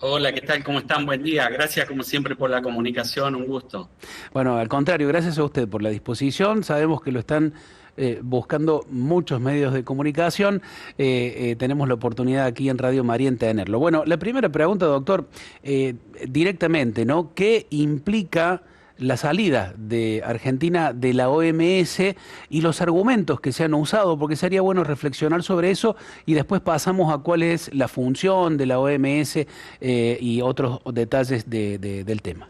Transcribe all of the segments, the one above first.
Hola, ¿qué tal? ¿Cómo están? Buen día. Gracias como siempre por la comunicación, un gusto. Bueno, al contrario, gracias a usted por la disposición. Sabemos que lo están buscando muchos medios de comunicación. Tenemos la oportunidad aquí en Radio María en tenerlo. Bueno, la primera pregunta, doctor, directamente, ¿no? ¿Qué implica la salida de Argentina de la OMS y los argumentos que se han usado? Porque sería bueno reflexionar sobre eso y después pasamos a cuál es la función de la OMS y otros detalles del tema.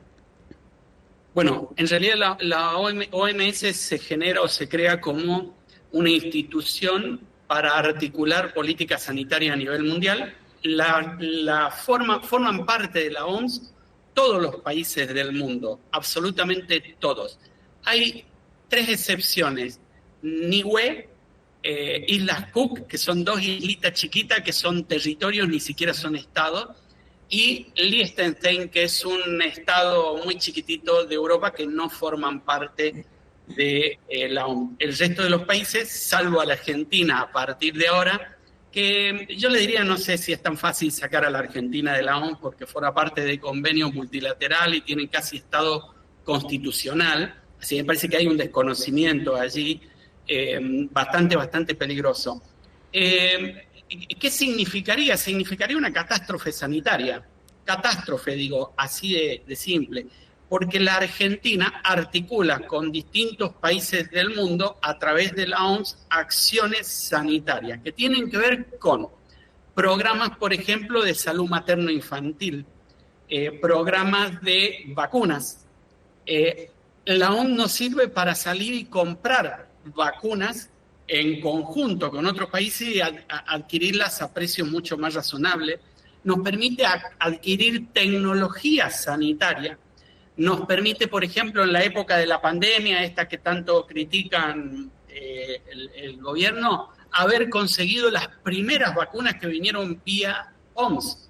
Bueno, en realidad la OMS se genera o se crea como una institución para articular política sanitaria a nivel mundial. Forman parte de la OMS todos los países del mundo, absolutamente todos. Hay tres excepciones: Niue, Islas Cook, que son dos islitas chiquitas que son territorios, ni siquiera son estados, y Liechtenstein, que es un estado muy chiquitito de Europa que no forman parte de la OMS. El resto de los países, salvo a la Argentina a partir de ahora, que yo le diría, no sé si es tan fácil sacar a la Argentina de la OMS porque forma parte de convenio multilateral y tienen casi estado constitucional, así que me parece que hay un desconocimiento allí bastante peligroso. ¿Qué significaría? Significaría una catástrofe sanitaria. Catástrofe, digo, así de simple. Porque la Argentina articula con distintos países del mundo a través de la OMS acciones sanitarias que tienen que ver con programas, por ejemplo, de salud materno-infantil, programas de vacunas. La OMS nos sirve para salir y comprar vacunas en conjunto con otros países y adquirirlas a precios mucho más razonables. Nos permite adquirir tecnología sanitaria. Nos permite, por ejemplo, en la época de la pandemia, esta que tanto critican el gobierno, haber conseguido las primeras vacunas que vinieron vía OMS.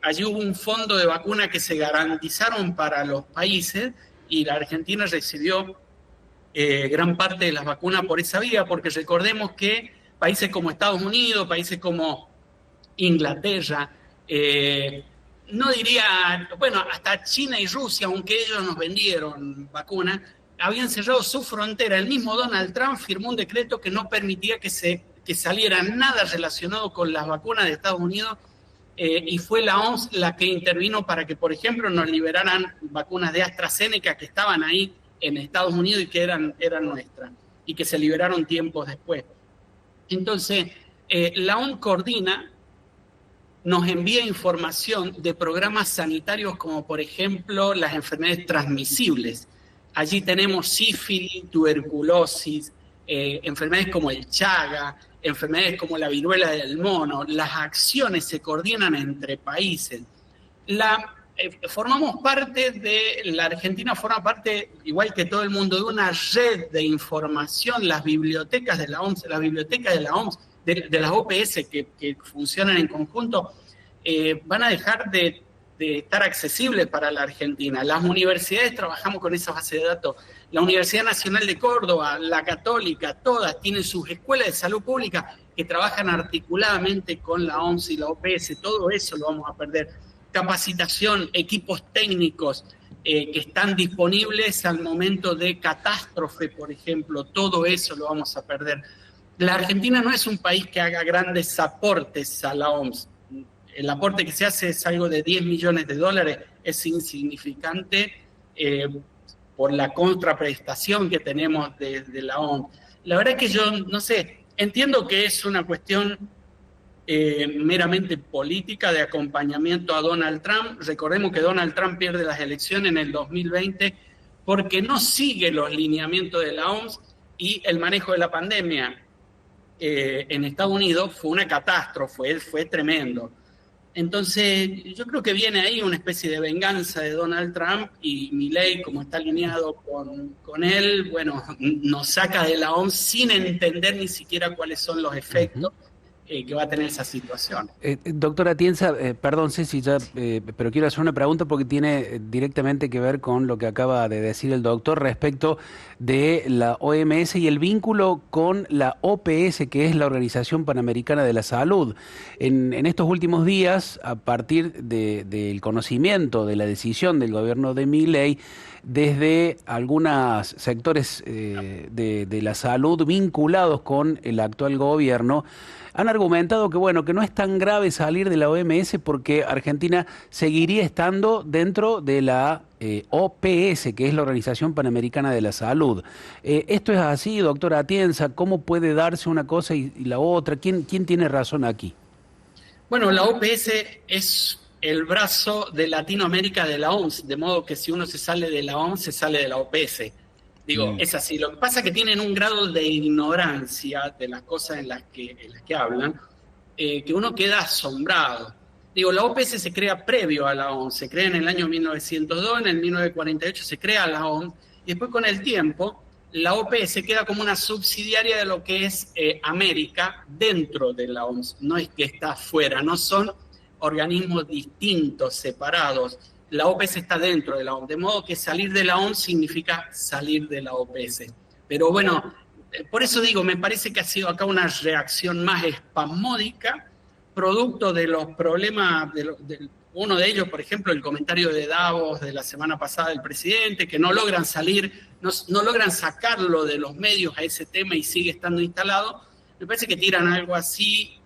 Allí hubo un fondo de vacunas que se garantizaron para los países y la Argentina recibió gran parte de las vacunas por esa vía, porque recordemos que países como Estados Unidos, países como Inglaterra, no diría, bueno, hasta China y Rusia, aunque ellos nos vendieron vacunas, habían cerrado su frontera. El mismo Donald Trump firmó un decreto que no permitía que saliera nada relacionado con las vacunas de Estados Unidos, y fue la OMS la que intervino para que, por ejemplo, nos liberaran vacunas de AstraZeneca que estaban ahí en Estados Unidos y que eran nuestras, y que se liberaron tiempos después. Entonces, la OMS coordina, nos envía información de programas sanitarios como, por ejemplo, las enfermedades transmisibles. Allí tenemos sífilis, tuberculosis, enfermedades como el Chaga, enfermedades como la viruela del mono. Las acciones se coordinan entre países. Formamos parte de, la Argentina forma parte, igual que todo el mundo, de una red de información. Las bibliotecas de la OMS, las bibliotecas de la OMS, de las OPS que funcionan en conjunto, van a dejar de estar accesibles para la Argentina. Las universidades trabajamos con esa base de datos. La Universidad Nacional de Córdoba, la Católica, todas tienen sus escuelas de salud pública que trabajan articuladamente con la OMS y la OPS. Todo eso lo vamos a perder. Capacitación, equipos técnicos que están disponibles al momento de catástrofe, por ejemplo, todo eso lo vamos a perder. La Argentina no es un país que haga grandes aportes a la OMS. El aporte que se hace es algo de 10 millones de dólares, es insignificante por la contraprestación que tenemos de la OMS. La verdad es que yo, no sé, entiendo que es una cuestión meramente política de acompañamiento a Donald Trump. Recordemos que Donald Trump pierde las elecciones en el 2020 porque no sigue los lineamientos de la OMS y el manejo de la pandemia en Estados Unidos fue una catástrofe, fue tremendo. Entonces, yo creo que viene ahí una especie de venganza de Donald Trump y Milei, como está alineado con él, bueno, nos saca de la OMS sin entender ni siquiera cuáles son los efectos. Ujú. que va a tener esa situación. Doctora Atienza, perdón Ceci, pero quiero hacer una pregunta porque tiene directamente que ver con lo que acaba de decir el doctor respecto de la OMS y el vínculo con la OPS, que es la Organización Panamericana de la Salud. En estos últimos días, a partir del conocimiento de la decisión del gobierno de Milei, desde algunos sectores de la salud vinculados con el actual gobierno, han argumentado que bueno, que no es tan grave salir de la OMS porque Argentina seguiría estando dentro de la OPS, que es la Organización Panamericana de la Salud. ¿Esto es así, doctora Atienza? ¿Cómo puede darse una cosa y la otra? ¿Quién tiene razón aquí? Bueno, la OPS es el brazo de Latinoamérica de la OMS, de modo que si uno se sale de la OMS, se sale de la OPS. Digo, es así. Lo que pasa es que tienen un grado de ignorancia de las cosas en las que hablan, que uno queda asombrado. Digo, la OPS se crea previo a la OMS, se crea en el año 1902, en el 1948 se crea la OMS, y después con el tiempo la OPS queda como una subsidiaria de lo que es América dentro de la OMS. No es que está afuera, no son organismos distintos, separados. La OPS está dentro de la OMS, de modo que salir de la OMS significa salir de la OPS. Pero bueno, por eso digo, me parece que ha sido acá una reacción más espasmódica, producto de los problemas, uno de ellos, por ejemplo, el comentario de Davos de la semana pasada del presidente, que no logran salir, no logran sacarlo de los medios a ese tema y sigue estando instalado. Me parece que tiran algo así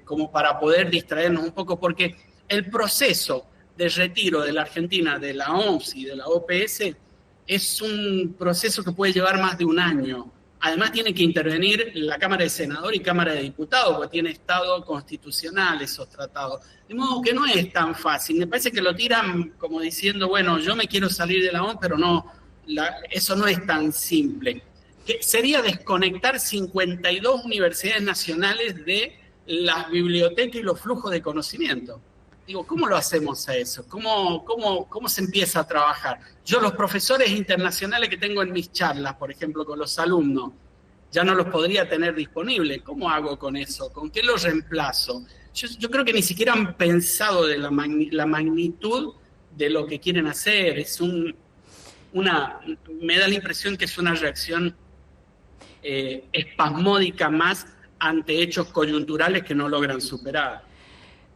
como para poder distraernos un poco, porque el proceso de retiro de la Argentina de la OMS y de la OPS es un proceso que puede llevar más de un año. Además tiene que intervenir la Cámara de Senadores y Cámara de Diputados, porque tiene estado constitucional esos tratados. De modo que no es tan fácil. Me parece que lo tiran como diciendo, bueno, yo me quiero salir de la OMS, pero no, eso no es tan simple. Que sería desconectar 52 universidades nacionales de las bibliotecas y los flujos de conocimiento. Digo, ¿cómo lo hacemos a eso? ¿Cómo se empieza a trabajar? Yo los profesores internacionales que tengo en mis charlas, por ejemplo, con los alumnos, ya no los podría tener disponibles. ¿Cómo hago con eso? ¿Con qué los reemplazo? Yo creo que ni siquiera han pensado de la magnitud de lo que quieren hacer. Me da la impresión que es una reacción espasmódica más ante hechos coyunturales que no logran superar.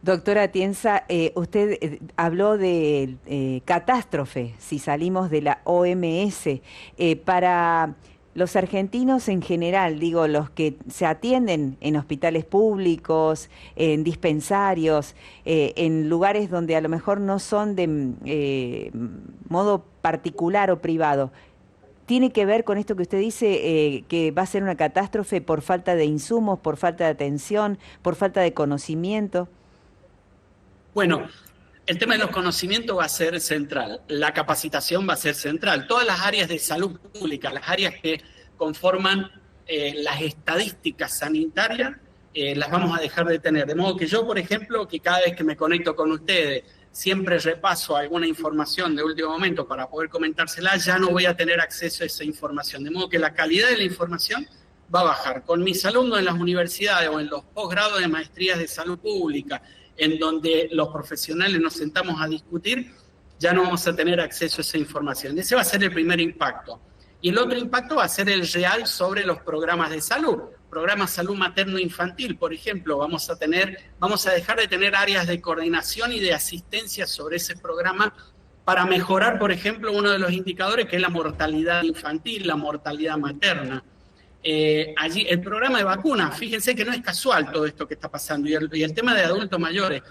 Doctora Atienza, usted habló de catástrofe si salimos de la OMS. Para los argentinos en general, digo, los que se atienden en hospitales públicos, en dispensarios, en lugares donde a lo mejor no son de modo particular o privado, ¿tiene que ver con esto que usted dice, que va a ser una catástrofe por falta de insumos, por falta de atención, por falta de conocimiento? Bueno, el tema de los conocimientos va a ser central, la capacitación va a ser central. Todas las áreas de salud pública, las áreas que conforman las estadísticas sanitarias, las vamos a dejar de tener. De modo que yo, por ejemplo, que cada vez que me conecto con ustedes, siempre repaso alguna información de último momento para poder comentársela, ya no voy a tener acceso a esa información. De modo que la calidad de la información va a bajar. Con mis alumnos en las universidades o en los posgrados de maestrías de salud pública, en donde los profesionales nos sentamos a discutir, ya no vamos a tener acceso a esa información. Ese va a ser el primer impacto. Y el otro impacto va a ser el real sobre los programas de salud. Programas de salud materno-infantil, por ejemplo, vamos a dejar de tener áreas de coordinación y de asistencia sobre ese programa para mejorar, por ejemplo, uno de los indicadores que es la mortalidad infantil, la mortalidad materna. Allí el programa de vacunas, fíjense que no es casual todo esto que está pasando, y el tema de adultos mayores.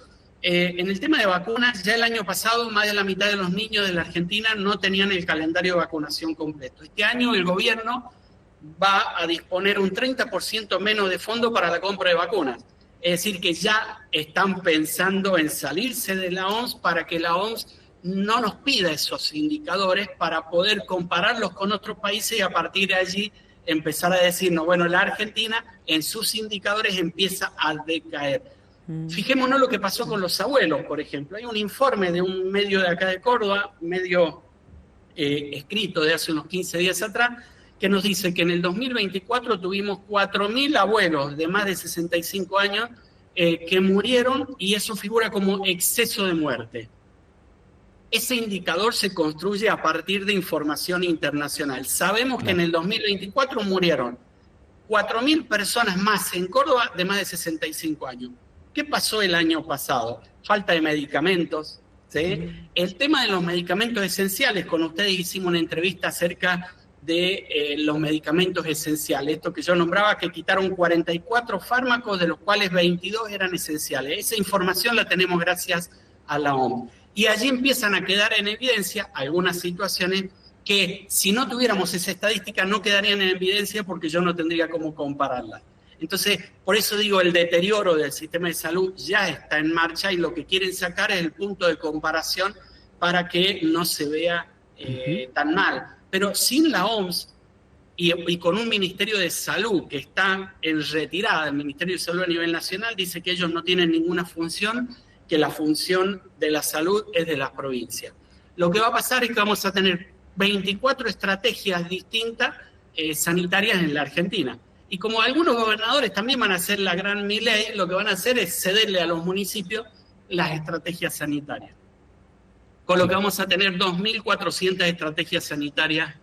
En el tema de vacunas, ya el año pasado más de la mitad de los niños de la Argentina no tenían el calendario de vacunación completo. Este año el gobierno va a disponer un 30% menos de fondo para la compra de vacunas. Es decir, que ya están pensando en salirse de la OMS para que la OMS no nos pida esos indicadores para poder compararlos con otros países y a partir de allí empezar a decirnos, bueno, la Argentina en sus indicadores empieza a decaer. Fijémonos lo que pasó con los abuelos, por ejemplo. Hay un informe de un medio de acá de Córdoba, medio escrito de hace unos 15 días atrás, que nos dice que en el 2024 tuvimos 4.000 abuelos de más de 65 años que murieron, y eso figura como exceso de muerte. Ese indicador se construye a partir de información internacional. Sabemos que en el 2024 murieron 4.000 personas más en Córdoba de más de 65 años. ¿Qué pasó el año pasado? Falta de medicamentos, ¿sí? El tema de los medicamentos esenciales, con ustedes hicimos una entrevista acerca de los medicamentos esenciales, esto que yo nombraba, que quitaron 44 fármacos, de los cuales 22 eran esenciales. Esa información la tenemos gracias a la OMS. Y allí empiezan a quedar en evidencia algunas situaciones que, si no tuviéramos esa estadística, no quedarían en evidencia porque yo no tendría cómo compararlas. Entonces, por eso digo, el deterioro del sistema de salud ya está en marcha, y lo que quieren sacar es el punto de comparación para que no se vea tan mal. Pero sin la OMS y con un Ministerio de Salud que está en retirada, el Ministerio de Salud a nivel nacional dice que ellos no tienen ninguna función, que la función de la salud es de las provincias. Lo que va a pasar es que vamos a tener 24 estrategias distintas sanitarias en la Argentina. Y como algunos gobernadores también van a hacer la gran Milei, lo que van a hacer es cederle a los municipios las estrategias sanitarias. Con lo que vamos a tener 2.400 estrategias sanitarias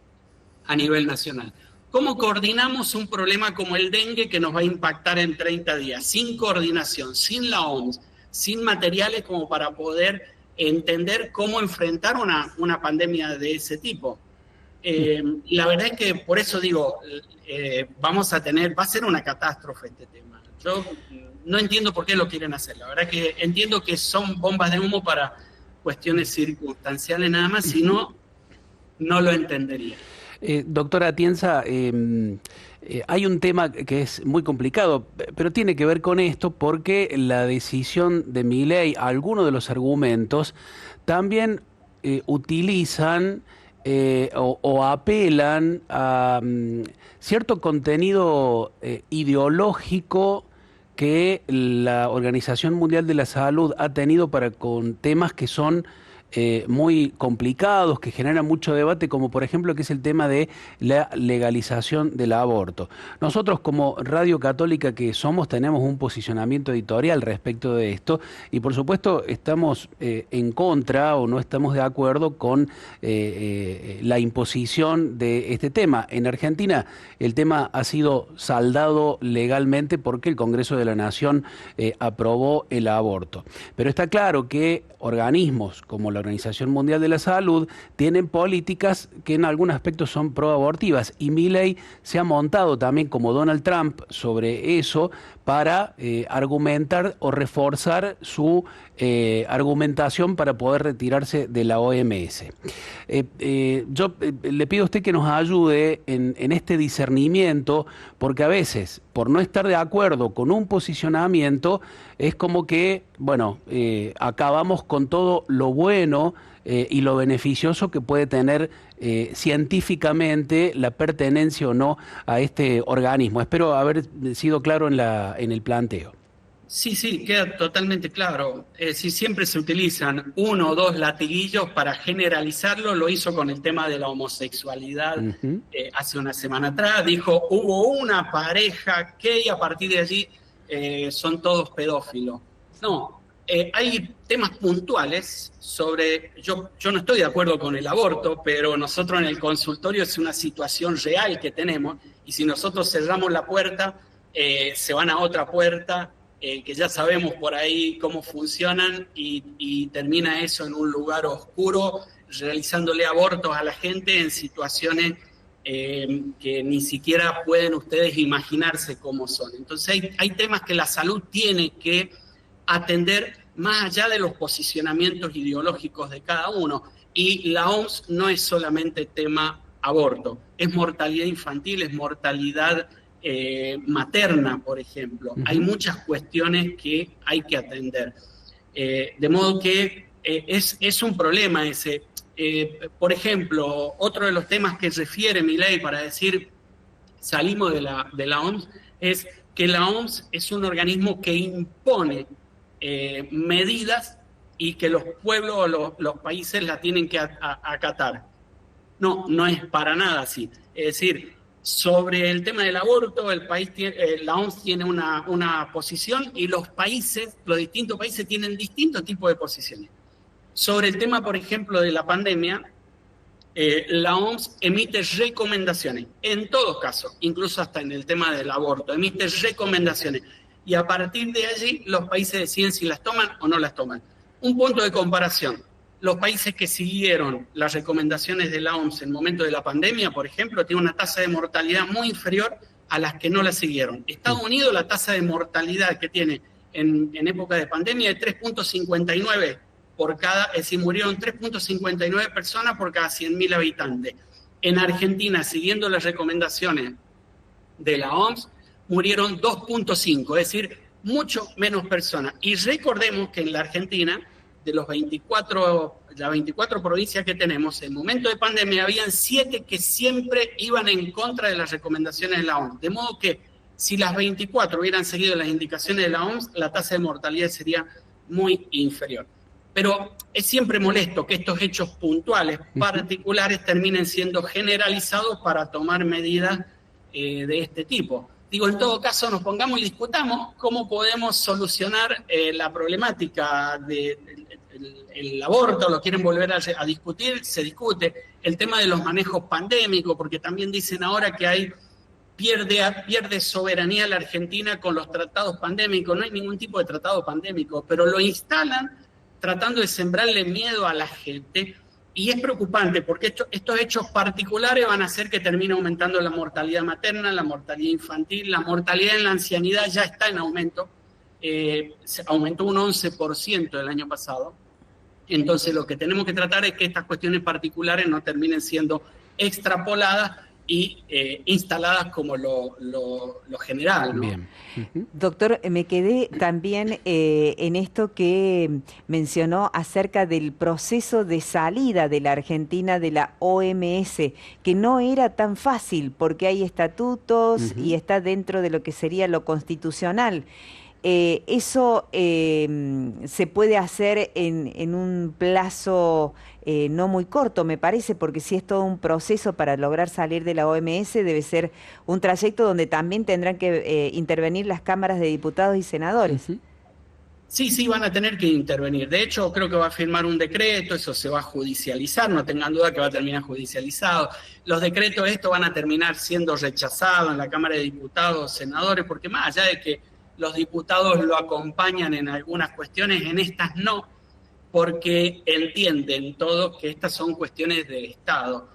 a nivel nacional. ¿Cómo coordinamos un problema como el dengue que nos va a impactar en 30 días? Sin coordinación, sin la OMS, sin materiales como para poder entender cómo enfrentar una pandemia de ese tipo. La verdad es que por eso digo, va a ser una catástrofe este tema. Yo no entiendo por qué lo quieren hacer. La verdad es que entiendo que son bombas de humo para cuestiones circunstanciales nada más, si no, no lo entendería. Doctora Atienza, hay un tema que es muy complicado, pero tiene que ver con esto porque la decisión de Milei, algunos de los argumentos, también utilizan o apelan a cierto contenido ideológico que la Organización Mundial de la Salud ha tenido para con temas que son muy complicados, que generan mucho debate, como por ejemplo que es el tema de la legalización del aborto. Nosotros como Radio Católica que somos tenemos un posicionamiento editorial respecto de esto y por supuesto estamos en contra o no estamos de acuerdo con la imposición de este tema. En Argentina el tema ha sido saldado legalmente porque el Congreso de la Nación aprobó el aborto. Pero está claro que organismos como la Organización Mundial de la Salud tienen políticas que en algún aspecto son proabortivas y Milei se ha montado también como Donald Trump sobre eso para argumentar o reforzar su argumentación para poder retirarse de la OMS. Yo le pido a usted que nos ayude en este discernimiento, porque a veces, por no estar de acuerdo con un posicionamiento, es como que, bueno, acabamos con todo lo bueno y lo beneficioso que puede tener científicamente la pertenencia o no a este organismo. Espero haber sido claro en el planteo. Sí, queda totalmente claro. Si siempre se utilizan uno o dos latiguillos para generalizarlo, lo hizo con el tema de la homosexualidad hace una semana atrás. Dijo, hubo una pareja que y a partir de allí son todos pedófilos. No, hay temas puntuales sobre, yo no estoy de acuerdo con el aborto, pero nosotros en el consultorio es una situación real que tenemos y si nosotros cerramos la puerta, se van a otra puerta, que ya sabemos por ahí cómo funcionan y termina eso en un lugar oscuro, realizándole abortos a la gente en situaciones que ni siquiera pueden ustedes imaginarse cómo son. Entonces hay temas que la salud tiene que atender más allá de los posicionamientos ideológicos de cada uno. Y la OMS no es solamente tema aborto, es mortalidad infantil, es mortalidad materna, por ejemplo. Hay muchas cuestiones que hay que atender. De modo que es un problema ese. Por ejemplo, otro de los temas que refiere Milei para decir salimos de la OMS es que la OMS es un organismo que impone medidas y que los pueblos o los países la tienen que acatar. No es para nada así. Es decir, Sobre el tema del aborto, la OMS tiene una posición y los distintos países tienen distintos tipos de posiciones. Sobre el tema, por ejemplo, de la pandemia, la OMS emite recomendaciones, en todos casos, incluso hasta en el tema del aborto, emite recomendaciones. Y a partir de allí, los países deciden si las toman o no las toman. Un punto de comparación. Los países que siguieron las recomendaciones de la OMS en el momento de la pandemia, por ejemplo, tienen una tasa de mortalidad muy inferior a las que no la siguieron. Estados Unidos, la tasa de mortalidad que tiene en época de pandemia es 3.59 es decir, murieron 3.59 personas por cada 100.000 habitantes. En Argentina, siguiendo las recomendaciones de la OMS, murieron 2.5, es decir, mucho menos personas. Y recordemos que en la Argentina, de las 24 provincias que tenemos, en momento de pandemia, habían 7 que siempre iban en contra de las recomendaciones de la OMS. De modo que si las 24 hubieran seguido las indicaciones de la OMS, la tasa de mortalidad sería muy inferior. Pero es siempre molesto que estos hechos puntuales, particulares, terminen siendo generalizados para tomar medidas de este tipo. Digo, en todo caso, nos pongamos y discutamos cómo podemos solucionar la problemática del aborto, lo quieren volver a discutir, se discute. El tema de los manejos pandémicos, porque también dicen ahora que pierde soberanía la Argentina con los tratados pandémicos. No hay ningún tipo de tratado pandémico, pero lo instalan tratando de sembrarle miedo a la gente, y es preocupante porque estos hechos particulares van a hacer que termine aumentando la mortalidad materna, la mortalidad infantil, la mortalidad en la ancianidad ya está en aumento, aumentó un 11% el año pasado. Entonces lo que tenemos que tratar es que estas cuestiones particulares no terminen siendo extrapoladas y instaladas como lo general, ¿no? Bien. Doctor, me quedé también en esto que mencionó acerca del proceso de salida de la Argentina de la OMS, que no era tan fácil porque hay estatutos y está dentro de lo que sería lo constitucional. Eso se puede hacer en un plazo no muy corto, me parece, porque si es todo un proceso para lograr salir de la OMS, debe ser un trayecto donde también tendrán que intervenir las cámaras de diputados y senadores. Sí, van a tener que intervenir. De hecho, creo que va a firmar un decreto, eso se va a judicializar, no tengan duda que va a terminar judicializado. Los decretos estos van a terminar siendo rechazados en la Cámara de Diputados, senadores, porque más allá de que los diputados lo acompañan en algunas cuestiones, en estas no, porque entienden todos que estas son cuestiones de Estado.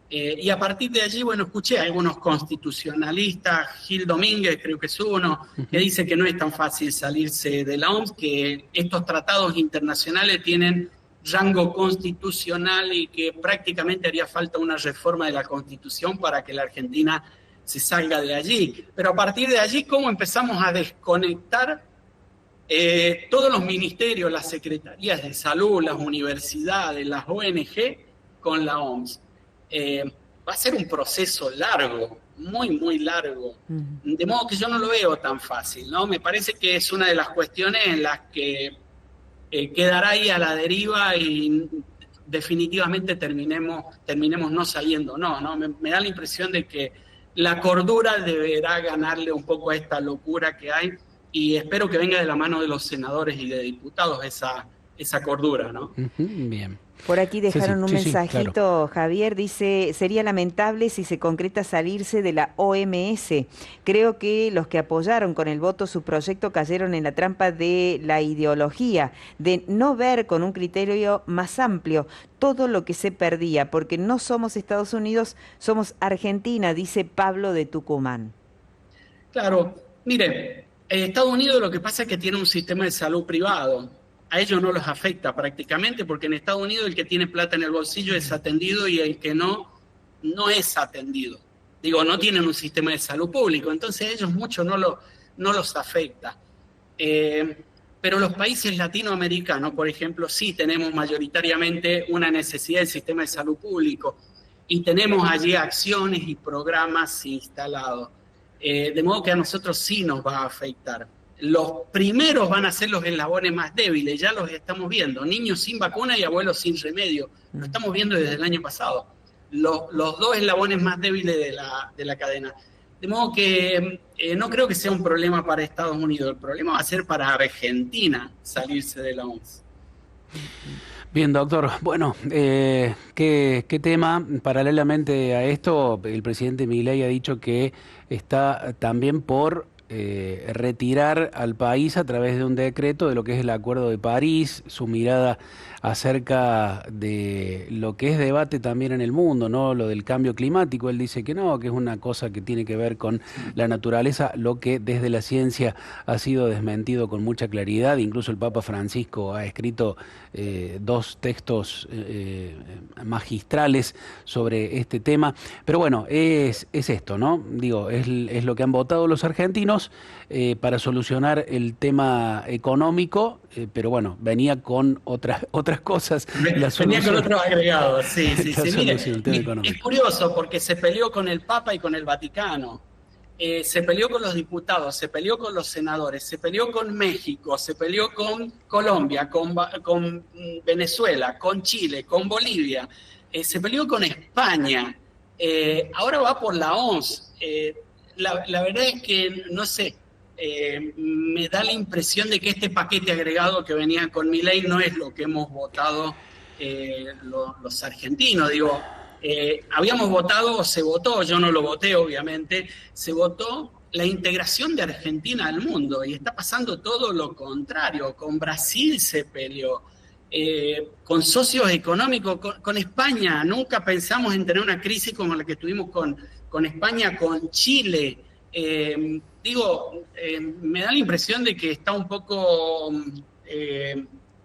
Y a partir de allí, bueno, escuché a algunos constitucionalistas, Gil Domínguez creo que es uno, que dice que no es tan fácil salirse de la OMS, que estos tratados internacionales tienen rango constitucional y que prácticamente haría falta una reforma de la Constitución para que la Argentina se salga de allí. Pero a partir de allí, ¿cómo empezamos a desconectar todos los ministerios, las secretarías de salud, las universidades, las ONG con la OMS? Va a ser un proceso largo, muy largo. De modo que yo no lo veo tan fácil, ¿no? Me parece que es una de las cuestiones en las que quedará ahí a la deriva y definitivamente terminemos no saliendo. No, me da la impresión de que la cordura deberá ganarle un poco a esta locura que hay, y espero que venga de la mano de los senadores y de diputados esa cordura, ¿no? Bien. Por aquí dejaron un mensajito, claro. Javier, dice, sería lamentable si se concreta salirse de la OMS. Creo que los que apoyaron con el voto su proyecto cayeron en la trampa de la ideología, de no ver con un criterio más amplio todo lo que se perdía, porque no somos Estados Unidos, somos Argentina, dice Pablo de Tucumán. Claro, mire, Estados Unidos lo que pasa es que tiene un sistema de salud privado. A ellos no los afecta prácticamente, porque en Estados Unidos el que tiene plata en el bolsillo es atendido y el que no es atendido. Digo, no tienen un sistema de salud público, entonces ellos mucho no los afecta. Pero los países latinoamericanos, por ejemplo, sí tenemos mayoritariamente una necesidad del sistema de salud público y tenemos allí acciones y programas instalados. De modo que a nosotros sí nos va a afectar. Los primeros van a ser los eslabones más débiles, ya los estamos viendo, niños sin vacuna y abuelos sin remedio, lo estamos viendo desde el año pasado. los dos eslabones más débiles de la cadena. De modo que no creo que sea un problema para Estados Unidos, el problema va a ser para Argentina salirse de la OMS. Bien, doctor. Bueno, ¿qué tema? Paralelamente a esto, el presidente Milei ha dicho que está también por retirar al país a través de un decreto de lo que es el Acuerdo de París, su mirada acerca de lo que es debate también en el mundo, ¿no? Lo del cambio climático. Él dice que no, que es una cosa que tiene que ver con la naturaleza, lo que desde la ciencia ha sido desmentido con mucha claridad. Incluso el Papa Francisco ha escrito dos textos magistrales sobre este tema. Pero bueno, es esto, ¿no? Digo, es lo que han votado los argentinos para solucionar el tema económico, pero bueno, venía con otras cosas. Venía con otros agregados, sí. Mire, es curioso porque se peleó con el Papa y con el Vaticano. Se peleó con los diputados, se peleó con los senadores, se peleó con México, se peleó con Colombia, con Venezuela, con Chile, con Bolivia, se peleó con España, ahora va por la OMS. La verdad es que, no sé, me da la impresión de que este paquete agregado que venía con Milei no es lo que hemos votado los argentinos, digo. Habíamos votado, o se votó, yo no lo voté obviamente, se votó la integración de Argentina al mundo y está pasando todo lo contrario. Con Brasil se peleó, con socios económicos, con España. Nunca pensamos en tener una crisis como la que tuvimos con España, con Chile. Me da la impresión de que está un poco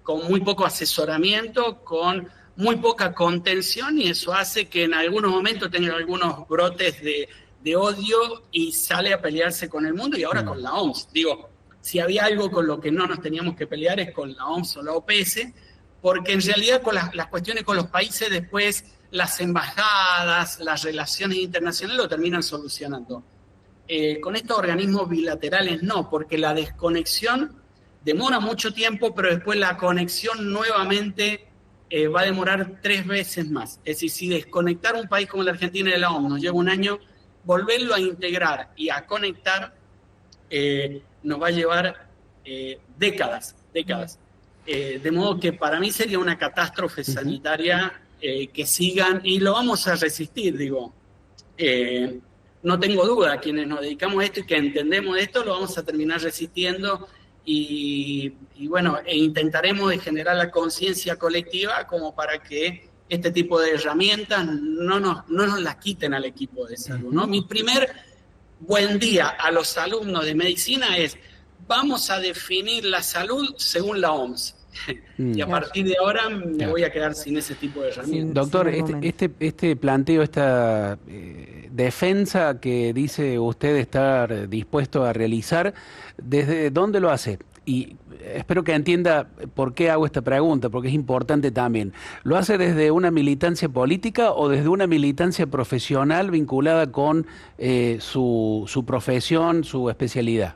con muy poco asesoramiento, con muy poca contención, y eso hace que en algunos momentos tenga algunos brotes de odio y sale a pelearse con el mundo y ahora con la OMS. Digo, si había algo con lo que no nos teníamos que pelear es con la OMS o la OPS, porque en realidad con las cuestiones con los países después las embajadas, las relaciones internacionales lo terminan solucionando. Con estos organismos bilaterales no, porque la desconexión demora mucho tiempo, pero después la conexión nuevamente va a demorar 3 veces más. Es decir, si desconectar un país como la Argentina de la OMS nos lleva un año, volverlo a integrar y a conectar nos va a llevar décadas. De modo que para mí sería una catástrofe sanitaria que sigan, y lo vamos a resistir, digo. No tengo duda, quienes nos dedicamos a esto y que entendemos de esto, lo vamos a terminar resistiendo. Y bueno, intentaremos de generar la conciencia colectiva como para que este tipo de herramientas no nos las quiten al equipo de salud, ¿no? Mi primer buen día a los alumnos de medicina es: vamos a definir la salud según la OMS. Y a partir de ahora me voy a quedar sin ese tipo de herramientas. Doctor, este planteo, esta defensa que dice usted estar dispuesto a realizar, ¿desde dónde lo hace? Y espero que entienda por qué hago esta pregunta, porque es importante también. ¿Lo hace desde una militancia política o desde una militancia profesional vinculada con su profesión, su especialidad?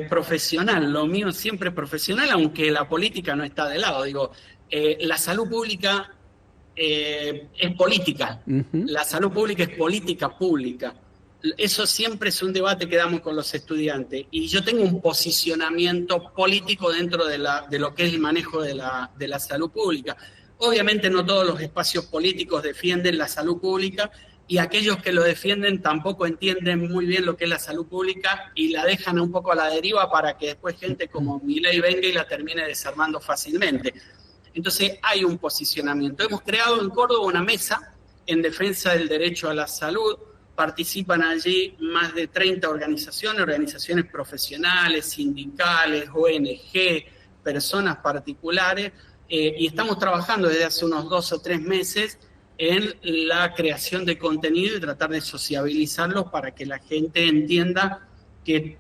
Profesional, lo mío siempre profesional, aunque la política no está de lado. Digo, la salud pública es política, la salud pública es política pública. Eso siempre es un debate que damos con los estudiantes, y yo tengo un posicionamiento político dentro de lo que es el manejo de la salud pública. Obviamente no todos los espacios políticos defienden la salud pública, y aquellos que lo defienden tampoco entienden muy bien lo que es la salud pública y la dejan un poco a la deriva para que después gente como Milei venga y la termine desarmando fácilmente. Entonces hay un posicionamiento. Hemos creado en Córdoba una mesa en defensa del derecho a la salud. Participan allí más de 30 organizaciones profesionales, sindicales, ONG, personas particulares, y estamos trabajando desde hace unos 2 o 3 meses en la creación de contenido y tratar de sociabilizarlos para que la gente entienda que